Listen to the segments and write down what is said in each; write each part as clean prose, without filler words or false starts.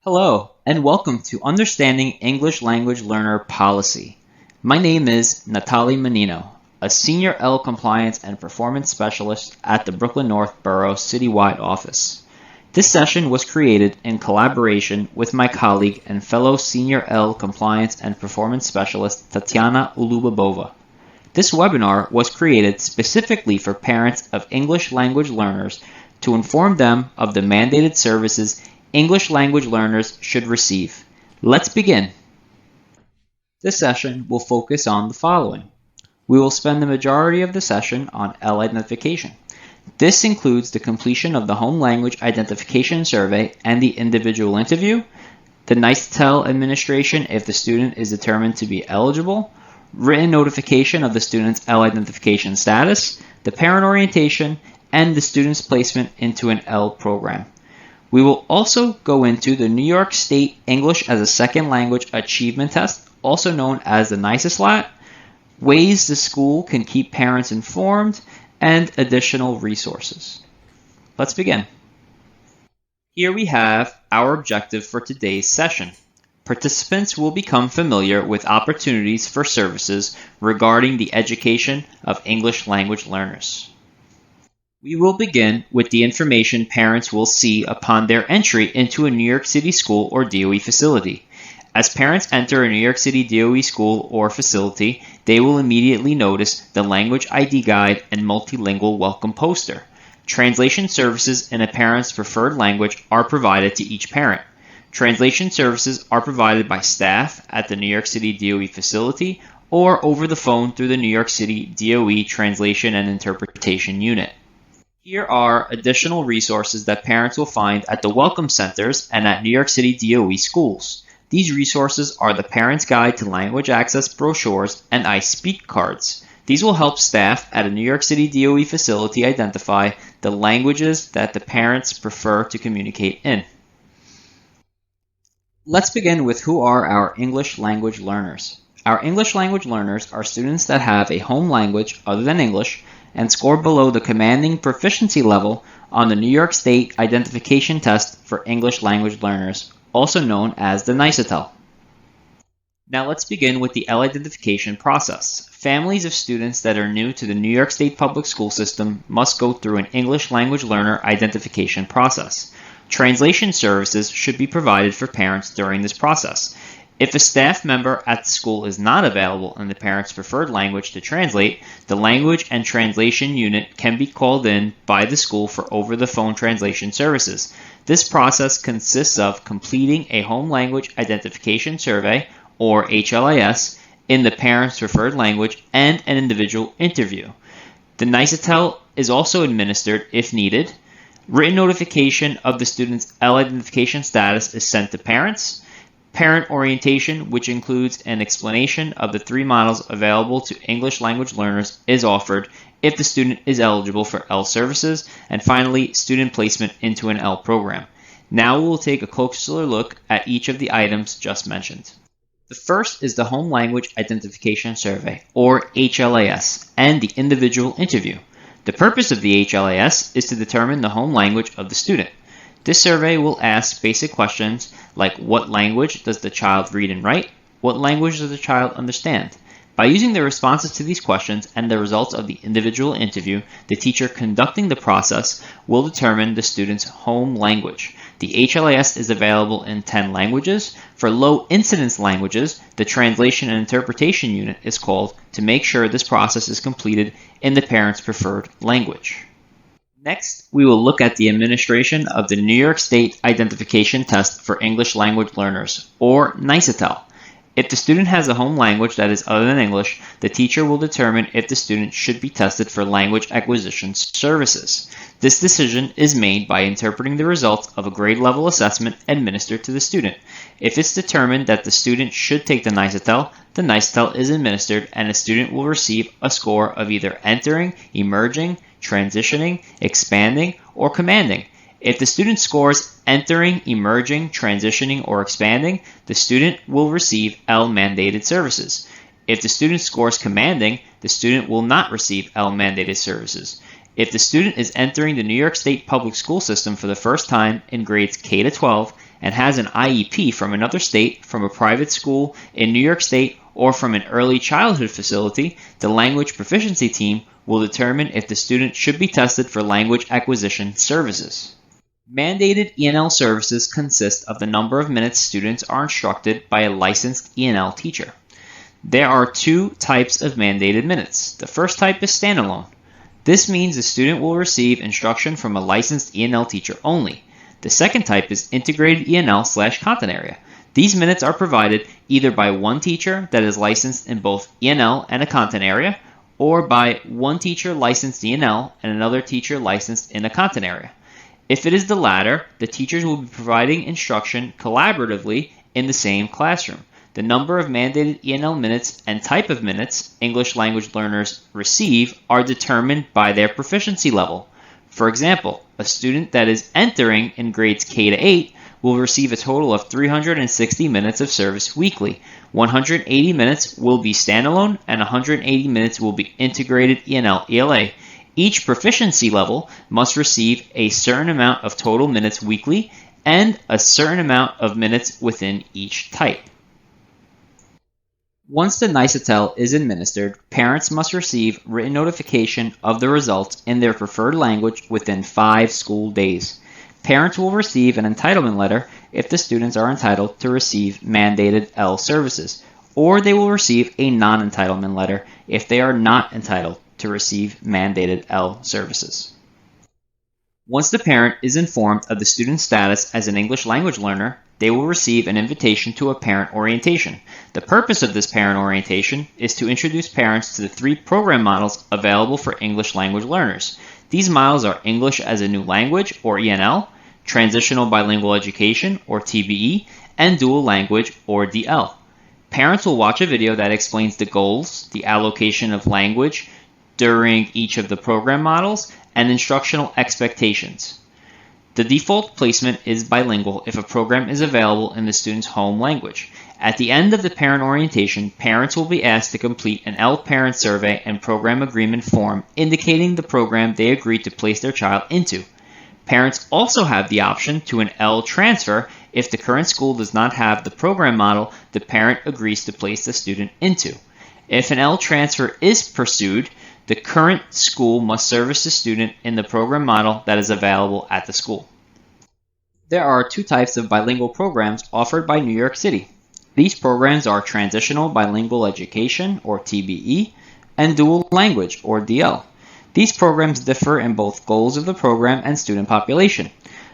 Hello, and welcome to Understanding English Language Learner Policy. My name is Natali Menino, a Senior ELL Compliance and Performance Specialist at the Brooklyn North Borough Citywide Office. This session was created in collaboration with my colleague and fellow Senior ELL Compliance and Performance Specialist Tatiana Ulubabova. This webinar was created specifically for parents of English language learners to inform them of the mandated services English language learners should receive. Let's begin. This session will focus on the following. We will spend the majority of the session on ELL identification. This includes the completion of the Home Language Identification Survey and the individual interview, the nice-to-tell administration if the student is determined to be eligible, written notification of the student's ELL identification status, the parent orientation, and the student's placement into an ELL program. We will also go into the New York State English as a Second Language Achievement Test, also known as the NYSESLAT, ways the school can keep parents informed, and additional resources. Let's begin. Here we have our objective for today's session. Participants will become familiar with opportunities for services regarding the education of English language learners. We will begin with the information parents will see upon their entry into a New York City school or DOE facility. As parents enter a New York City DOE school or facility, they will immediately notice the Language ID Guide and Multilingual Welcome poster. Translation services in a parent's preferred language are provided to each parent. Translation services are provided by staff at the New York City DOE facility or over the phone through the New York City DOE Translation and Interpretation Unit. Here are additional resources that parents will find at the Welcome Centers and at New York City DOE schools. These resources are the Parent's Guide to Language Access brochures and I Speak cards. These will help staff at a New York City DOE facility identify the languages that the parents prefer to communicate in. Let's begin with who are our English language learners. Our English language learners are students that have a home language other than English and score below the commanding proficiency level on the New York State Identification Test for English language learners, also known as the NYSETL. Now let's begin with the ELL identification process. Families of students that are new to the New York State public school system must go through an English language learner identification process. Translation services should be provided for parents during this process. If a staff member at the school is not available in the parent's preferred language to translate, the Language and Translation Unit can be called in by the school for over-the-phone translation services. This process consists of completing a Home Language Identification Survey, or HLIS, in the parent's preferred language and an individual interview. The NYSETL is also administered if needed. Written notification of the student's ELL identification status is sent to parents. Parent orientation, which includes an explanation of the 3 models available to English language learners, is offered if the student is eligible for ELL services, and finally, student placement into an ELL program. Now we will take a closer look at each of the items just mentioned. The first is the Home Language Identification Survey, or HLIS, and the individual interview. The purpose of the HLIS is to determine the home language of the student. This survey will ask basic questions like what language does the child read and write? What language does the child understand? By using the responses to these questions and the results of the individual interview, the teacher conducting the process will determine the student's home language. The HLIS is available in 10 languages. For low incidence languages, the Translation and Interpretation Unit is called to make sure this process is completed in the parent's preferred language. Next, we will look at the administration of the New York State Identification Test for English Language Learners, or NYSETL. If the student has a home language that is other than English, the teacher will determine if the student should be tested for language acquisition services. This decision is made by interpreting the results of a grade level assessment administered to the student. If it's determined that the student should take the NYSETL is administered and the student will receive a score of either entering, emerging, transitioning, expanding, or commanding. If the student scores entering, emerging, transitioning, or expanding, the student will receive ELL mandated services. If the student scores commanding, the student will not receive ELL mandated services. If the student is entering the New York State public school system for the first time in grades K to 12 and has an IEP from another state, from a private school in New York State, or from an early childhood facility, the language proficiency team will determine if the student should be tested for language acquisition services. Mandated ELL services consist of the number of minutes students are instructed by a licensed ELL teacher. There are two types of mandated minutes. The first type is standalone. This means the student will receive instruction from a licensed ELL teacher only. The second type is integrated ELL/content area. These minutes are provided either by one teacher that is licensed in both ELL and a content area, or by one teacher licensed ELL and another teacher licensed in a content area. If it is the latter, the teachers will be providing instruction collaboratively in the same classroom. The number of mandated ELL minutes and type of minutes English language learners receive are determined by their proficiency level. For example, a student that is entering in grades K to 8 will receive a total of 360 minutes of service weekly. 180 minutes will be standalone and 180 minutes will be integrated ELL/ELA. Each proficiency level must receive a certain amount of total minutes weekly and a certain amount of minutes within each type. Once the NICETEL is administered, parents must receive written notification of the results in their preferred language within 5 school days. Parents will receive an entitlement letter if the students are entitled to receive mandated ELL services, or they will receive a non-entitlement letter if they are not entitled to receive mandated ELL services. Once the parent is informed of the student's status as an English language learner, they will receive an invitation to a parent orientation. The purpose of this parent orientation is to introduce parents to the 3 program models available for English language learners. These models are English as a New Language, or ENL, Transitional Bilingual Education, or TBE, and Dual Language, or DL. Parents will watch a video that explains the goals, the allocation of language during each of the program models, and instructional expectations. The default placement is bilingual if a program is available in the student's home language. At the end of the parent orientation, parents will be asked to complete an ELL parent survey and program agreement form indicating the program they agreed to place their child into. Parents also have the option to an ELL transfer if the current school does not have the program model the parent agrees to place the student into. If an ELL transfer is pursued, the current school must service the student in the program model that is available at the school. There are 2 types of bilingual programs offered by New York City. These programs are Transitional Bilingual Education, or TBE, and Dual Language, or DL. These programs differ in both goals of the program and student population.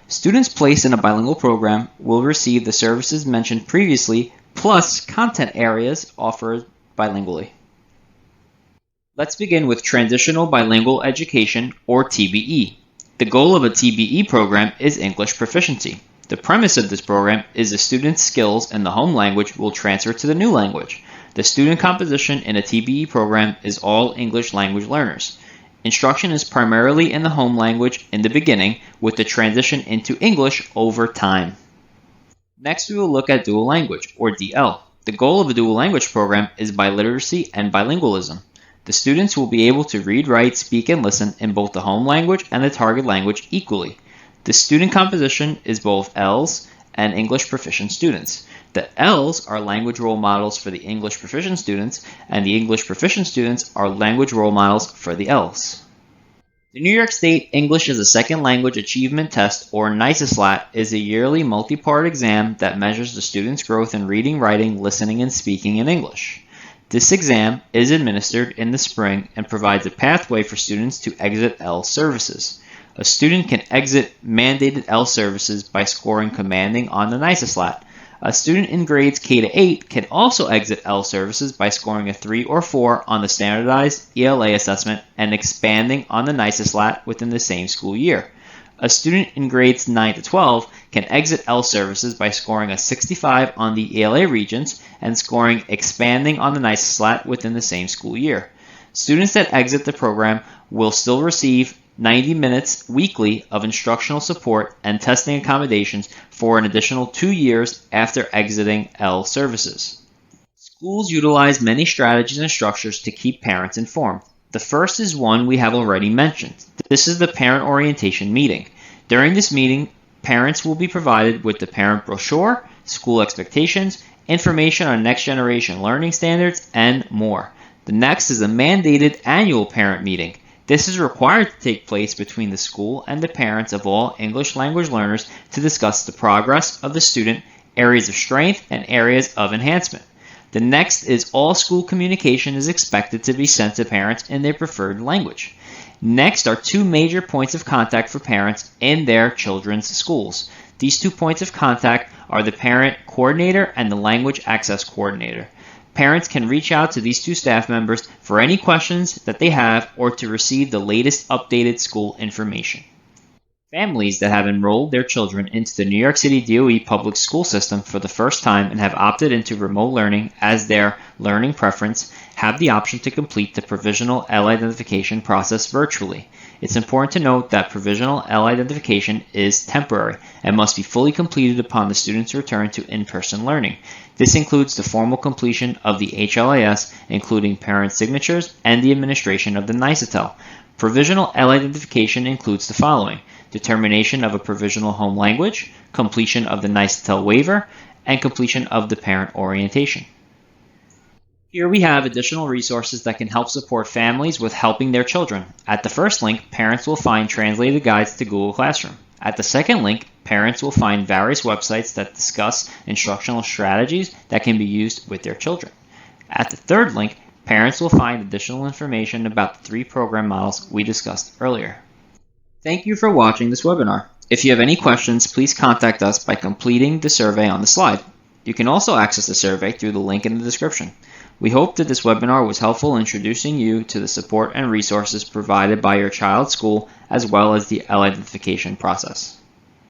Students placed in a bilingual program will receive the services mentioned previously, plus content areas offered bilingually. Let's begin with Transitional Bilingual Education, or TBE. The goal of a TBE program is English proficiency. The premise of this program is the student's skills in the home language will transfer to the new language. The student composition in a TBE program is all English language learners. Instruction is primarily in the home language in the beginning, with the transition into English over time. Next, we will look at Dual Language, or DL. The goal of a dual language program is biliteracy and bilingualism. The students will be able to read, write, speak, and listen in both the home language and the target language equally. The student composition is both ELLs and English proficient students. The ELLs are language role models for the English proficient students, and the English proficient students are language role models for the ELLs. The New York State English as a Second Language Achievement Test, or NICESLAT, is a yearly multi-part exam that measures the student's growth in reading, writing, listening, and speaking in English. This exam is administered in the spring and provides a pathway for students to exit ELL services. A student can exit mandated ELL services by scoring commanding on the NICESLAT. A student in grades K to 8 can also exit ELL services by scoring a 3 or 4 on the standardized ELA assessment and expanding on the NICESLAT within the same school year. A student in grades 9 to 12 can exit ELL services by scoring a 65 on the ELA Regents and scoring expanding on the NICESLAT within the same school year. Students that exit the program will still receive 90 minutes weekly of instructional support and testing accommodations for an additional 2 years after exiting ELL services. Schools utilize many strategies and structures to keep parents informed. The first is one we have already mentioned. This is the parent orientation meeting. During this meeting, Parents will be provided with the parent brochure, school expectations, information on next generation learning standards, and more. The next is a mandated annual parent meeting. This is required to take place between the school and the parents of all English language learners to discuss the progress of the student, areas of strength, and areas of enhancement. The next is all school communication is expected to be sent to parents in their preferred language. Next are two major points of contact for parents in their children's schools. These 2 points of contact are the parent coordinator and the language access coordinator. Parents can reach out to these 2 staff members for any questions that they have or to receive the latest updated school information. Families that have enrolled their children into the New York City DOE public school system for the first time and have opted into remote learning as their learning preference have the option to complete the provisional ELL identification process virtually. It's important to note that provisional ELL identification is temporary and must be fully completed upon the student's return to in-person learning. This includes the formal completion of the HLIS, including parent signatures and the administration of the NICETEL. Provisional ELL identification includes the following: determination of a provisional home language, completion of the NICETEL waiver, and completion of the parent orientation. Here we have additional resources that can help support families with helping their children. At the first link, parents will find translated guides to Google Classroom. At the second link, parents will find various websites that discuss instructional strategies that can be used with their children. At the third link, parents will find additional information about the 3 program models we discussed earlier. Thank you for watching this webinar. If you have any questions, please contact us by completing the survey on the slide. You can also access the survey through the link in the description. We hope that this webinar was helpful in introducing you to the support and resources provided by your child's school as well as the ELL identification process.